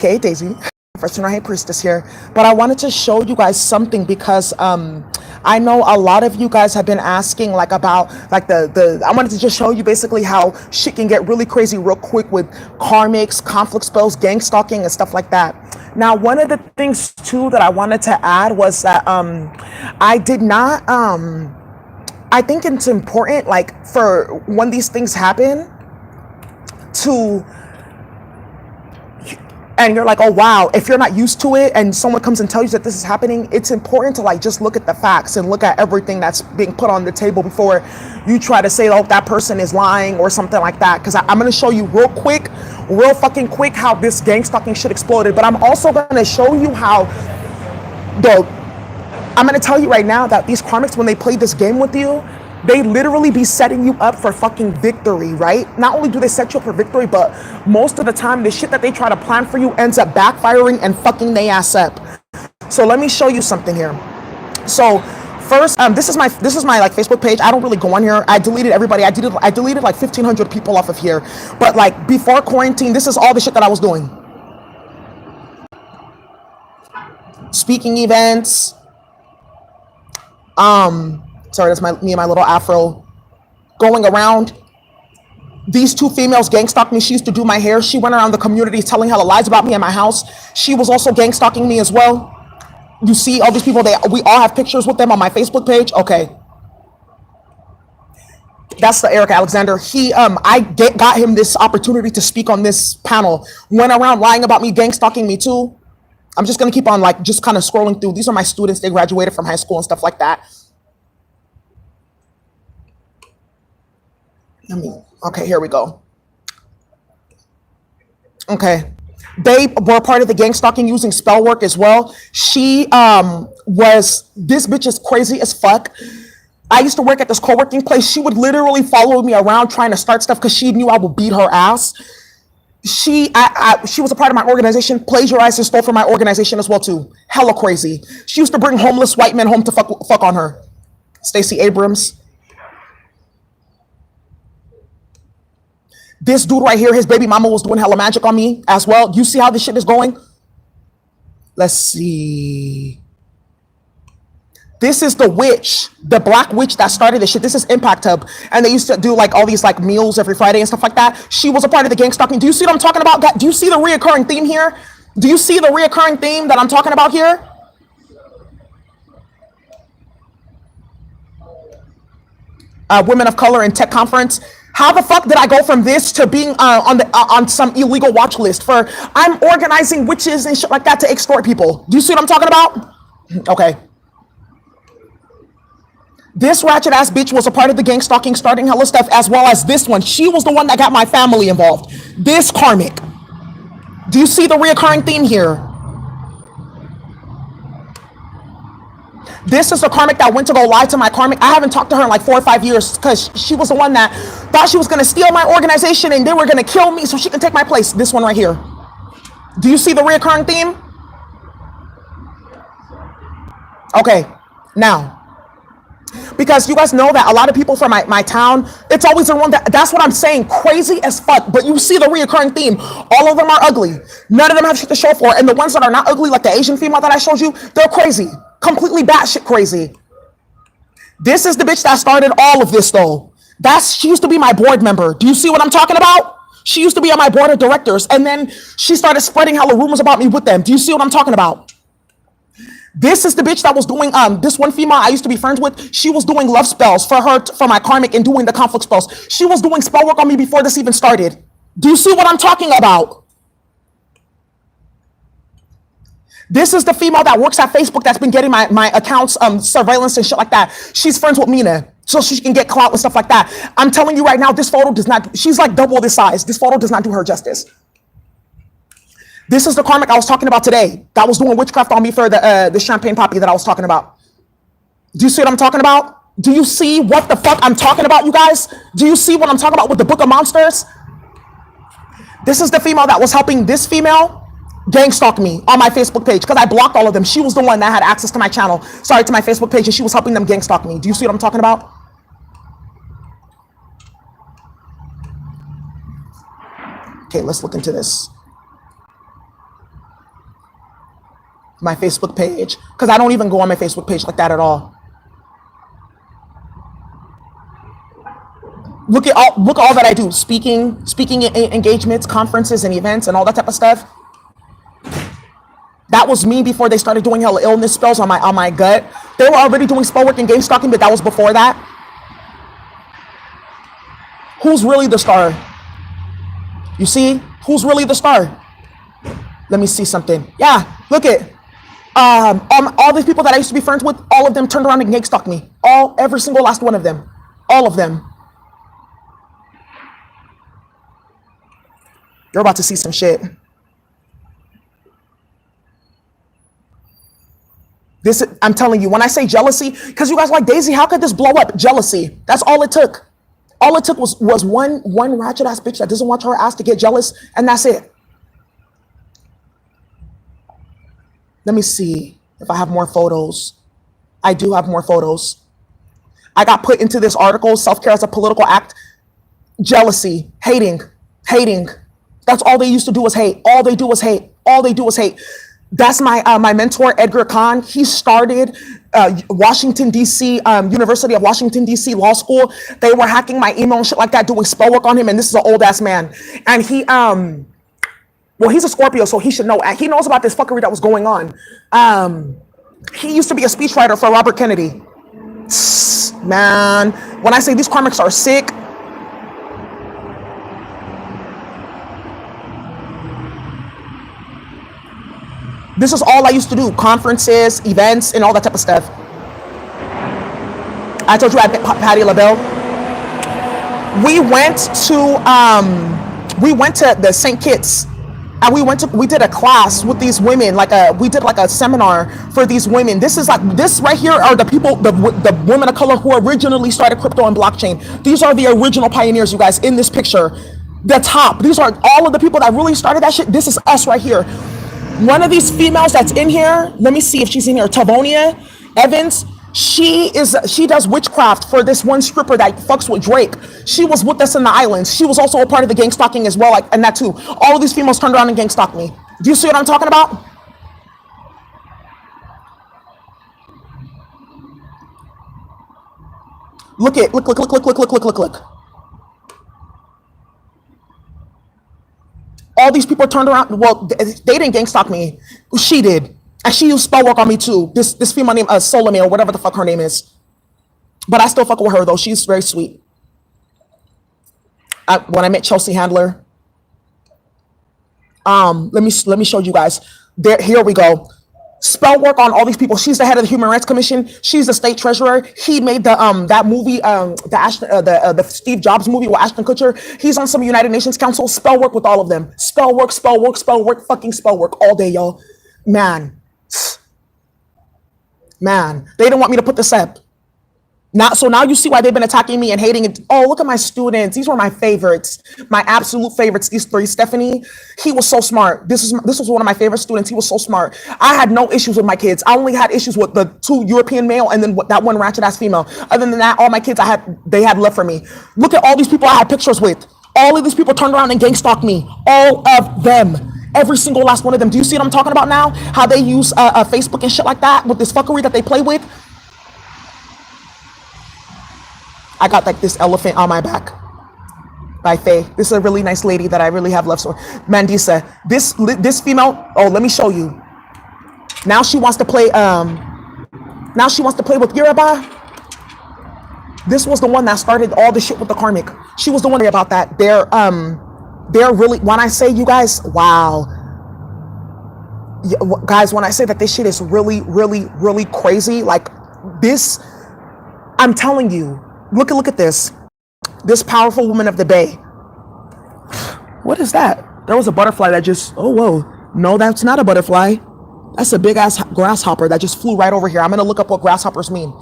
Okay, Daisy, Professional High Priestess here. But I wanted to show you guys something because I know a lot of you guys have been asking like about like the I wanted to just show you basically how shit can get really crazy real quick with karmics, conflict spells, gang stalking, and stuff like that. Now, one of the things too that I wanted to add was that I did not I think it's important like for when these things happen to, and you're like, oh wow, if you're not used to it and someone comes and tells you that this is happening, it's important to like just look at the facts and look at everything that's being put on the table before you try to say, oh, that person is lying or something like that. Because I'm going to show you real fucking quick how this gang stalking shit exploded. But I'm also going to show you how the I'm going to tell you right now that these karmics, when they play this game with you, they literally be setting you up for fucking victory, right? Not only do they set you up for victory, but most of the time, the shit that they try to plan for you ends up backfiring and fucking they ass up. So let me show you something here. So first, this is my like Facebook page. I don't really go on here. I deleted everybody. I deleted like 1,500 people off of here. But like before quarantine, this is all the shit that I was doing. Speaking events. Sorry, that's me and my little afro going around. These two females gang stalked me. She used to do my hair. She went around the community telling hella lies about me and my house. She was also gang stalking me as well. You see all these people, we all have pictures with them on my Facebook page. Okay. That's the Eric Alexander. Got him this opportunity to speak on this panel. Went around lying about me, gang stalking me too. I'm just going to keep on like just kind of scrolling through. These are my students. They graduated from high school and stuff like that. Okay, here we go. Okay. They were part of the gang stalking using spell work as well. This bitch is crazy as fuck. I used to work at this co-working place. She would literally follow me around trying to start stuff because she knew I would beat her ass. She was a part of my organization, plagiarized and stole from my organization as well too. Hella crazy. She used to bring homeless white men home to fuck on her. Stacey Abrams. This dude right here, his baby mama was doing hella magic on me as well. You see how this shit is going? Let's see. This is the witch, the black witch that started this shit. This is Impact Hub. And they used to do like all these like meals every Friday and stuff like that. She was a part of the gang stalking. Do you see what I'm talking about? Do you see the reoccurring theme here? Do you see the reoccurring theme that I'm talking about here? Women of color in tech conference. How the fuck did I go from this to being on some illegal watch list for I'm organizing witches and shit like that to extort people? Do you see what I'm talking about? Okay. This ratchet ass bitch was a part of the gang stalking, starting hella stuff, as well as this one. She was the one that got my family involved. This karmic. Do you see the reoccurring theme here? This is the karmic that went to go lie to my karmic. I haven't talked to her in like 4 or 5 years because she was the one that thought she was going to steal my organization and they were going to kill me so she can take my place. This one right here. Do you see the reoccurring theme? Okay, now, because you guys know that a lot of people from my town, it's always the one that's what I'm saying, crazy as fuck. But you see the reoccurring theme. All of them are ugly. None of them have shit to show for. And the ones that are not ugly, like the Asian female that I showed you, they're crazy. Completely batshit crazy. This is the bitch that started all of this though. She used to be my board member. Do you see what I'm talking about? She used to be on my board of directors and then she started spreading hella rumors about me with them. Do you see what I'm talking about? This is the bitch that was doing, this one female I used to be friends with, she was doing love spells for my karmic and doing the conflict spells. She was doing spell work on me before this even started. Do you see what I'm talking about? This is the female that works at Facebook that's been getting my accounts, surveillance and shit like that. She's friends with Mina, so she can get clout and stuff like that. I'm telling you right now, this photo does not, she's like double this size. This photo does not do her justice. This is the karmic I was talking about today that was doing witchcraft on me for the champagne poppy that I was talking about. Do you see what I'm talking about? Do you see what the fuck I'm talking about, you guys? Do you see what I'm talking about with the Book of Monsters? This is the female that was helping this female gang stalk me on my Facebook page because I blocked all of them. She was the one that had access to my channel, to my Facebook page, and she was helping them gang stalk me. Do you see what I'm talking about? Okay, let's look into this. My Facebook page, because I don't even go on my Facebook page like that at all. Look at all that I do: speaking engagements, conferences, and events, and all that type of stuff. That was me before they started doing hella illness spells on my gut. They were already doing spell work and game stalking, but that was before that. Who's really the star? You see? Who's really the star? Let me see something. Yeah, look at all these people that I used to be friends with, all of them turned around and gang stalked me. Every single last one of them. All of them. You're about to see some shit. I'm telling you, when I say jealousy, because you guys are like, Daisy, how could this blow up? Jealousy. That's all it took. All it took was one ratchet ass bitch that doesn't want her ass to get jealous, and that's it. Let me see if I have more photos. I do have more photos. I got put into this article, self-care as a political act. Jealousy, hating. That's all they used to do was hate. All they do was hate. That's my mentor, Edgar Kahn. He started Washington, D.C., University of Washington, D.C. Law School. They were hacking my email and shit like that, doing spell work on him. And this is an old ass man. And he, well, he's a Scorpio, so he should know. He knows about this fuckery that was going on. He used to be a speechwriter for Robert Kennedy. Man, when I say these karmics are sick, this is all I used to do. Conferences, events, and all that type of stuff. I told you I met Patti LaBelle. We went to the St. Kitts, and we did a class with these women, we did a seminar for these women. This right here are the people, the women of color who originally started crypto and blockchain. These are the original pioneers, you guys, in this picture. The top, these are all of the people that really started that shit. This is us right here. One of these females that's in here, let me see if she's in here, Tavonia Evans, she does witchcraft for this one stripper that fucks with Drake. She was with us in the islands. She was also a part of the gang stalking as well, and that too. All of these females turned around and gang stalked me. Do you see what I'm talking about? Look. All these people turned around. Well, they didn't gang stalk me. She did. And she used spell work on me too. This female named Solomon or whatever the fuck her name is. But I still fuck with her though. She's very sweet. When I met Chelsea Handler. Let me show you guys. Here we go. Spell work on all these people. She's the head of the Human Rights Commission. She's the state treasurer. He made that movie, the Steve Jobs movie with Ashton Kutcher. He's on some United Nations Council. Spell work with all of them. Spell work, fucking spell work all day, y'all. Man, they didn't want me to put this up. Now you see why they've been attacking me and hating it. Oh, look at my students. These were my favorites, my absolute favorites. These three. Stephanie, he was so smart. This was one of my favorite students. He was so smart. I had no issues with my kids. I only had issues with the 2 European male and then that one ratchet ass female. Other than that, all my kids they had left for me. Look at all these people I had pictures with. All of these people turned around and gang stalked me. All of them. Every single last one of them. Do you see what I'm talking about now? How they use Facebook and shit like that with this fuckery that they play with? I got this elephant on my back by Faye. This is a really nice lady that I really have love for. Mandisa. This female, oh, let me show you. Now she wants to play with Yoruba. This was the one that started all the shit with the karmic. She was the one about that. They're really, when I say, you guys, wow. Guys, when I say that this shit is really, really, really crazy, like this, I'm telling you. Look at this. This powerful woman of the Bay. What is that? There was a butterfly that just, oh, whoa. No, that's not a butterfly. That's a big ass grasshopper that just flew right over here. I'm going to look up what grasshoppers mean.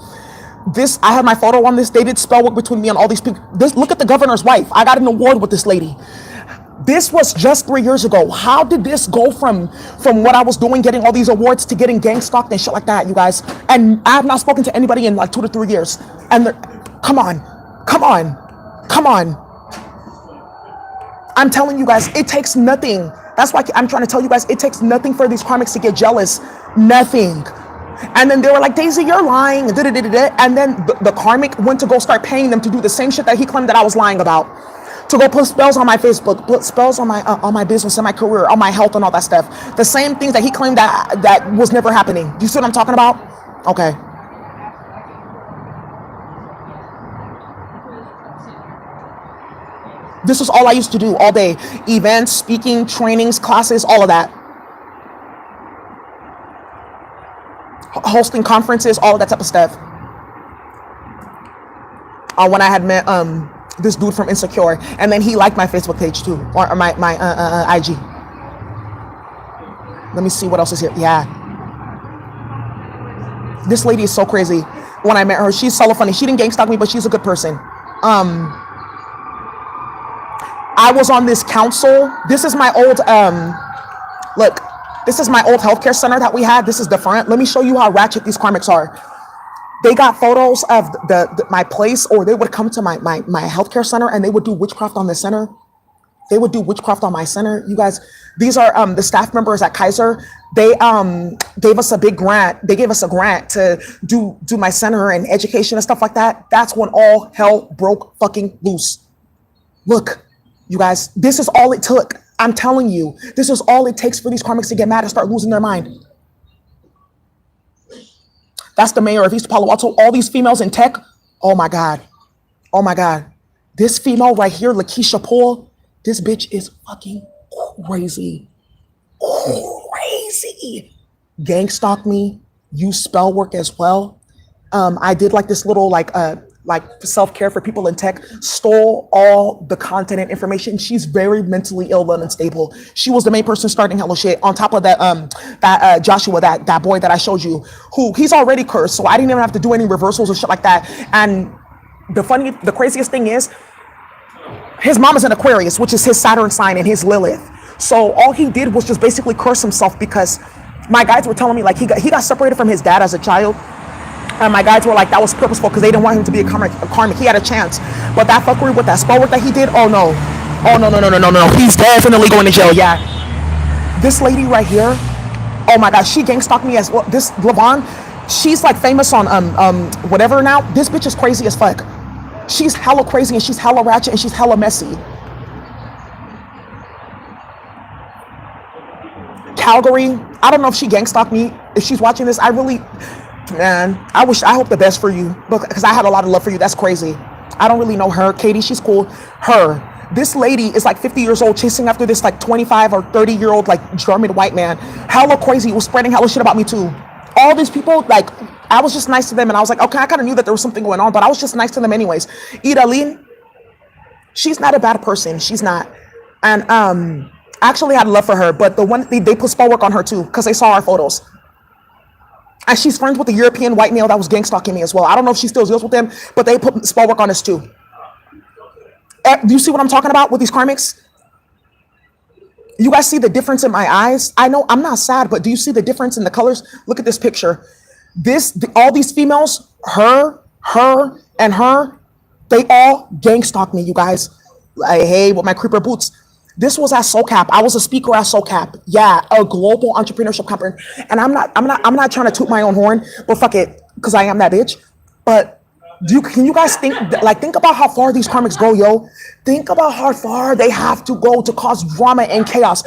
I have my photo on this. They did spell work between me and all these people. Look at the governor's wife. I got an award with this lady. This was just 3 years ago. How did this go from what I was doing, getting all these awards, to getting gang stalked and shit like that, you guys? And I have not spoken to anybody in like 2 to 3 years. And come on. I'm telling you guys, it takes nothing That's why I'm trying to tell you guys, it takes nothing for these karmics to get jealous. Nothing. And then they were like, Daisy, you're lying. And then the karmic went to go start paying them to do the same shit that he claimed that I was lying about. To go put spells on my Facebook, put spells on my business and my career, on my health and all that stuff. The same things that he claimed that was never happening. Do you see what I'm talking about? Okay. This is all I used to do all day. Events, speaking, trainings, classes, all of that. Hosting conferences, all of that type of stuff. When I had met this dude from Insecure, and then he liked my Facebook page too, or my IG. Let me see what else is here. Yeah, this lady is so crazy. When I met her, she's so funny. She didn't gang stalk me, but she's a good person. I was on this council. This is my old look. This is my old healthcare center that we had. This is the front. Let me show you how ratchet these karmics are. They got photos of my place, or they would come to my healthcare center and they would do witchcraft on the center. They would do witchcraft on my center. You guys, these are the staff members at Kaiser. They gave us a big grant. They gave us a grant to do my center and education and stuff like that. That's when all hell broke fucking loose. Look, you guys, this is all it took. I'm telling you, this is all it takes for these karmics to get mad and start losing their mind. That's the mayor of East Palo Alto. All these females in tech. Oh my God. Oh my God. This female right here, Lakeisha Poole, this bitch is fucking crazy. Crazy. Gang stalked me, use spell work as well. I did like this little like self-care for people in tech, stole all the content and information. She's very mentally ill and unstable. She was the main person starting hella shit. On top of that, Joshua, that boy that I showed you, who he's already cursed, so I didn't even have to do any reversals or shit like that. And the craziest thing is, his mom is an Aquarius, which is his Saturn sign and his Lilith. So all he did was just basically curse himself, because my guides were telling me like he got separated from his dad as a child. And my guides were like, that was purposeful because they didn't want him to be a karmic. He had a chance. But that fuckery with that spell work that he did, oh no. Oh no. He's definitely going to jail, yeah. This lady right here, oh my God, she gang stalked me as well. This Levon, she's like famous on whatever now. This bitch is crazy as fuck. She's hella crazy and she's hella ratchet and she's hella messy. Calgary, I don't know if she gang stalked me. If she's watching this, man, I hope the best for you, because I had a lot of love for you. That's crazy. I don't really know her. Katie, she's cool. This lady is like 50 years old, chasing after this like 25 or 30-year-old like German white man. Hella crazy. Was spreading hella shit about me too. All these people, like, I was just nice to them, and I was like, okay, I kind of knew that there was something going on, but I was just nice to them anyways. Idalene, she's not a bad person. She's not. And I actually had love for her, but they put spell work on her too, because they saw our photos. And she's friends with the European white male that was gang stalking me as well. I don't know if she still deals with them, but they put spell work on us too. Do you see what I'm talking about with these karmics? You guys see the difference in my eyes? I know I'm not sad, but do you see the difference in the colors? Look at this picture. All these females, her, and her, they all gang stalk me, you guys. Like, hey, with my creeper boots. This was at SoCap. I was a speaker at SoCap. Yeah, a global entrepreneurship conference. And I'm not trying to toot my own horn, but fuck it, because I am that bitch. But can you guys think about how far these karmics go, yo? Think about how far they have to go to cause drama and chaos.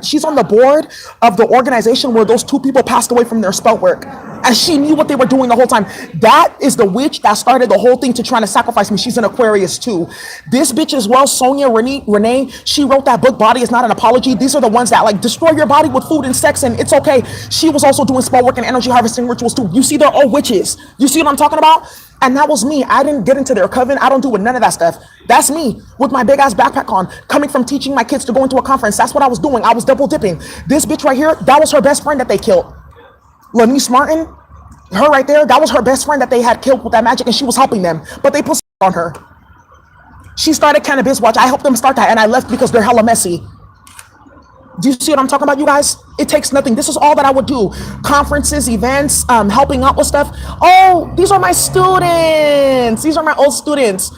She's on the board of the organization where those two people passed away from their spell work, and she knew what they were doing the whole time. That is the witch that started the whole thing to trying to sacrifice me. She's an Aquarius too. This bitch as well, Sonia Renee, she wrote that book, Body Is Not an Apology. These are the ones that like destroy your body with food and sex, and it's okay. She was also doing spell work and energy harvesting rituals too. You see, they're all witches. You see what I'm talking about? And that was me. I didn't get into their coven. I don't do with none of that stuff. That's me with my big ass backpack on, coming from teaching my kids to go into a conference. That's what I was doing. I was double dipping. This bitch right here, that was her best friend that they killed. Lanice Martin, her right there, that was her best friend that they had killed with that magic, and she was helping them. But they put on her. She started Cannabis Watch. I helped them start that, and I left because they're hella messy. Do you see what I'm talking about, you guys? It takes nothing. This is all that I would do. Conferences, events, helping out with stuff. Oh, these are my students. These are my old students.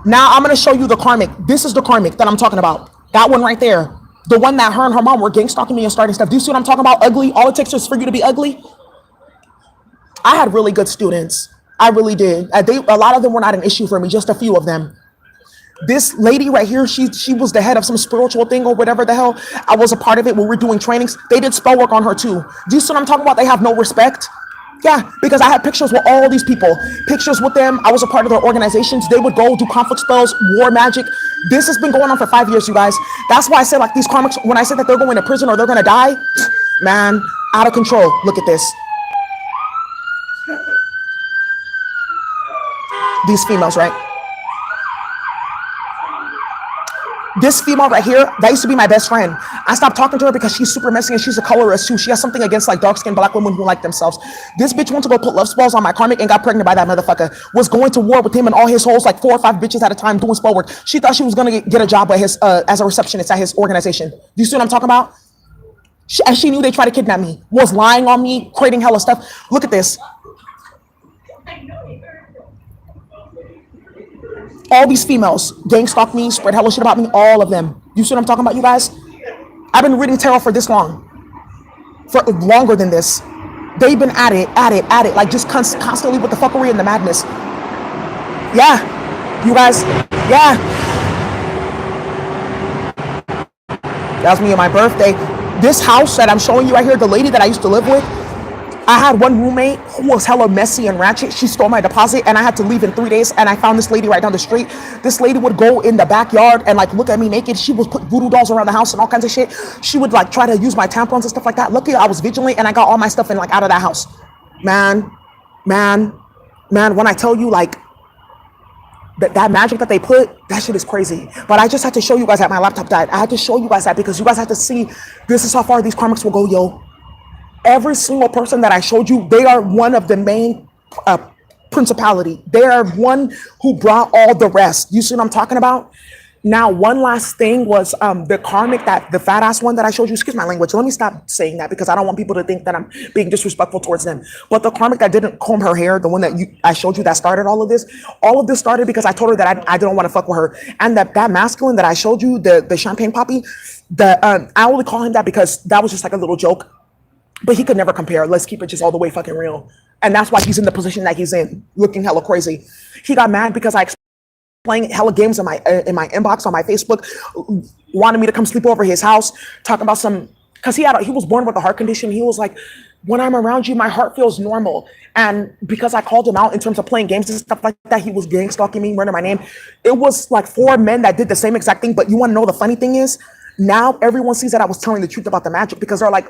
Now I'm going to show you the karmic. This is the karmic that I'm talking about. That one right there. The one that her and her mom were gang stalking me and starting stuff. Do you see what I'm talking about? Ugly. All it takes is for you to be ugly. I had really good students. I really did. A lot of them were not an issue for me, just a few of them. This lady right here, she was the head of some spiritual thing or whatever the hell. I was a part of it when we were doing trainings. They did spell work on her too. Do you see what I'm talking about? They have no respect. Yeah, because I had pictures with all these people, pictures with them. I was a part of their organizations. They would go do conflict spells, war magic. This has been going on for 5 years, you guys. That's why I say like these karmics, when I said that they're going to prison or they're going to die, man, out of control. Look at this. These females, right? This female right here, that used to be my best friend. I stopped talking to her because she's super messy and she's a colorist too. She has something against like dark-skinned black women who like themselves. This bitch went to go put love spells on my karmic and got pregnant by that motherfucker. Was going to war with him and all his hoes, like 4 or 5 bitches at a time doing spell work. She thought she was gonna get a job at his as a receptionist at his organization. Do you see what I'm talking about? And she knew they tried to kidnap me. Was lying on me, creating hella stuff. Look at this. All these females gang stalk me, spread hella shit about me, all of them. You see what I'm talking about, you guys? I've been reading tarot for this long, for longer than this. They've been at it, like just constantly with the fuckery and the madness. Yeah, you guys, yeah. That was me on my birthday. This house that I'm showing you right here, the lady that I used to live with, I had one roommate who was hella messy and ratchet. She stole my deposit and I had to leave in 3 days. And I found this lady right down the street. This lady would go in the backyard and like look at me naked. She would put voodoo dolls around the house and all kinds of shit. She would like try to use my tampons and stuff like that. Luckily I was vigilant and I got all my stuff in like out of that house. Man, when I tell you like that magic that they put, that shit is crazy. But I just had to show you guys that my laptop died. I had to show you guys that because you guys had to see this is how far these karmics will go, yo. Every single person that I showed you, they are one of the main principality. They are one who brought all the rest. You see what I'm talking about? Now, one last thing was the karmic, that the fat ass one that I showed you. Excuse my language. Let me stop saying that because I don't want people to think that I'm being disrespectful towards them. But the karmic that didn't comb her hair, the one that I showed you that started all of this started because I told her that I didn't want to fuck with her. And that masculine that I showed you, the champagne poppy, I only call him that because that was just like a little joke. But he could never compare. Let's keep it just all the way fucking real. And that's why he's in the position that he's in, looking hella crazy. He got mad because I playing hella games in my inbox on my Facebook, wanted me to come sleep over his house, talking about some, because he was born with a heart condition. He was like, when I'm around you, my heart feels normal. And because I called him out in terms of playing games and stuff like that, he was gang stalking me, murdering my name. It was like 4 men that did the same exact thing. But you want to know the funny thing is, now everyone sees that I was telling the truth about the magic because they're like,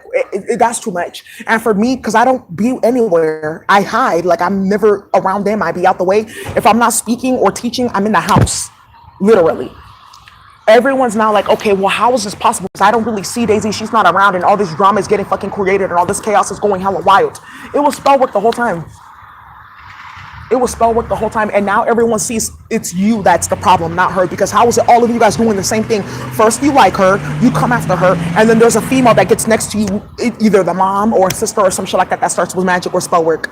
that's too much. And for me, because I don't be anywhere, I hide. Like I'm never around them. I be out the way. If I'm not speaking or teaching, I'm in the house, literally. Everyone's now like, okay, well, how is this possible? Because I don't really see Daisy. She's not around and all this drama is getting fucking created and all this chaos is going hella wild. It was spell work the whole time. It was spell work the whole time, and now everyone sees it's you that's the problem, not her. Because how is it all of you guys doing the same thing? First you like her, you come after her, and then there's a female that gets next to you, either the mom or a sister or some shit like that starts with magic or spell work.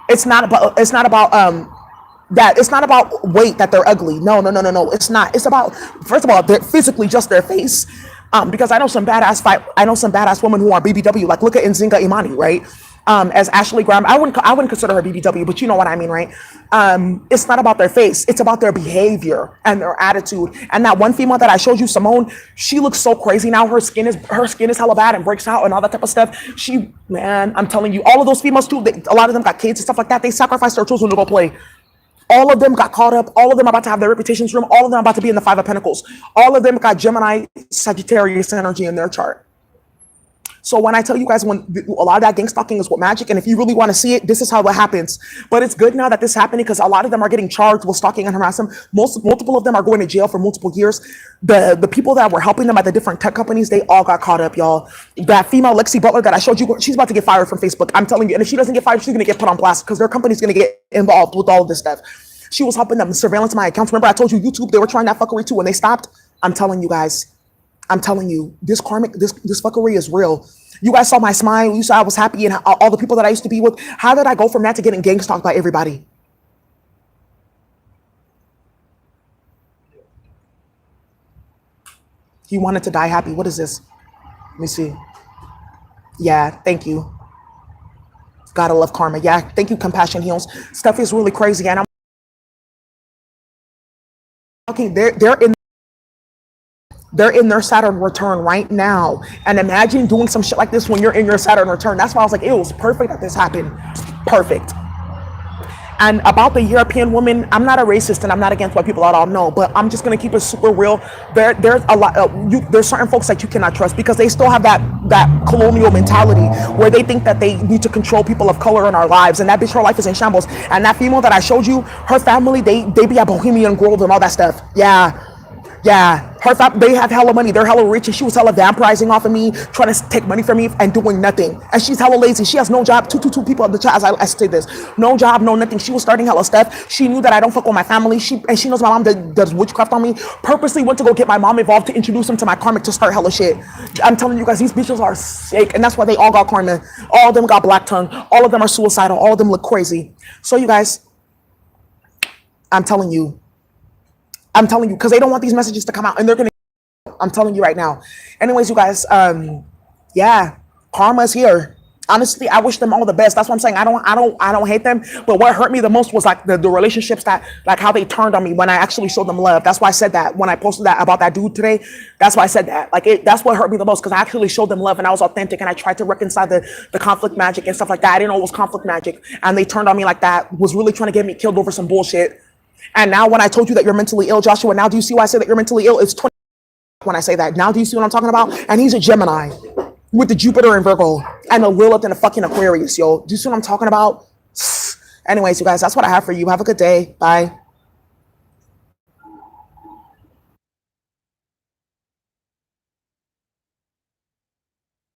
It's not about that. It's not about weight that they're ugly. No. It's not. It's about, first of all, they're physically just their face. Because I know some badass women who are BBW. Like look at Nzinga Imani, right? As Ashley Graham, I wouldn't consider her BBW, but you know what I mean, right? It's not about their face; it's about their behavior and their attitude. And that one female that I showed you, Simone, she looks so crazy now. Her skin is hella bad and breaks out and all that type of stuff. Man, I'm telling you, all of those females too. A lot of them got kids and stuff like that. They sacrifice their children to go play. All of them got caught up. All of them are about to have their reputations ruined. All of them are about to be in the 5 of Pentacles. All of them got Gemini, Sagittarius energy in their chart. So when I tell you guys, when a lot of that gang stalking is with magic, and if you really want to see it, this is how it happens. But it's good now that this happened because a lot of them are getting charged with stalking and harassment. Multiple of them are going to jail for multiple years. The people that were helping them at the different tech companies, they all got caught up, y'all. That female Lexi Butler that I showed you, she's about to get fired from Facebook. I'm telling you. And if she doesn't get fired, she's going to get put on blast because their company's going to get involved with all of this stuff. She was helping them surveillance my accounts. Remember I told you YouTube, they were trying that fuckery too when they stopped. I'm telling you guys. I'm telling you, this karmic, this fuckery is real. You guys saw my smile. You saw I was happy and all the people that I used to be with. How did I go from that to getting gang stalked by everybody? He wanted to die happy. What is this? Let me see. Yeah, thank you. Gotta love karma. Yeah, thank you, compassion heals. Stuff is really crazy, and I'm talking. They're in their Saturn return right now, and imagine doing some shit like this when you're in your Saturn return. That's why I was like, it was perfect that this happened. Perfect. And about the European woman, I'm not a racist and I'm not against white people at all. No, but I'm just gonna keep it super real. There's a lot. There's certain folks that you cannot trust because they still have that colonial mentality where they think that they need to control people of color in our lives, and that bitch, her life is in shambles. And that female that I showed you, her family, they be at Bohemian Grove and all that stuff. Yeah. Yeah, they have hella money. They're hella rich, and she was hella vampirizing off of me, trying to take money from me and doing nothing. And she's hella lazy. She has no job. Two people at the chat. As I say this, no job, no nothing. She was starting hella stuff. She knew that I don't fuck with my family. She knows my mom does witchcraft on me. Purposely went to go get my mom involved to introduce them to my karmic to start hella shit. I'm telling you guys, these bitches are sick, and that's why they all got karma. All of them got black tongue. All of them are suicidal. All of them look crazy. So you guys, I'm telling you, because they don't want these messages to come out, and they're gonna. I'm telling you right now. Anyways, you guys, yeah, karma's here. Honestly, I wish them all the best. That's what I'm saying. I don't hate them. But what hurt me the most was like the relationships that, like, how they turned on me when I actually showed them love. That's why I said that when I posted that about that dude today. That's why I said that. That's what hurt me the most, because I actually showed them love and I was authentic and I tried to reconcile the conflict magic and stuff like that. I didn't know it was conflict magic, and they turned on me like that. Was really trying to get me killed over some bullshit. And now when I told you that you're mentally ill, Joshua, now do you see why I say that you're mentally ill? It's 20 when I say that. Now do you see what I'm talking about? And he's a Gemini with the Jupiter in Virgo and a Lilith in a fucking Aquarius, yo. Do you see what I'm talking about? Anyways, you guys, that's what I have for you. Have a good day. Bye.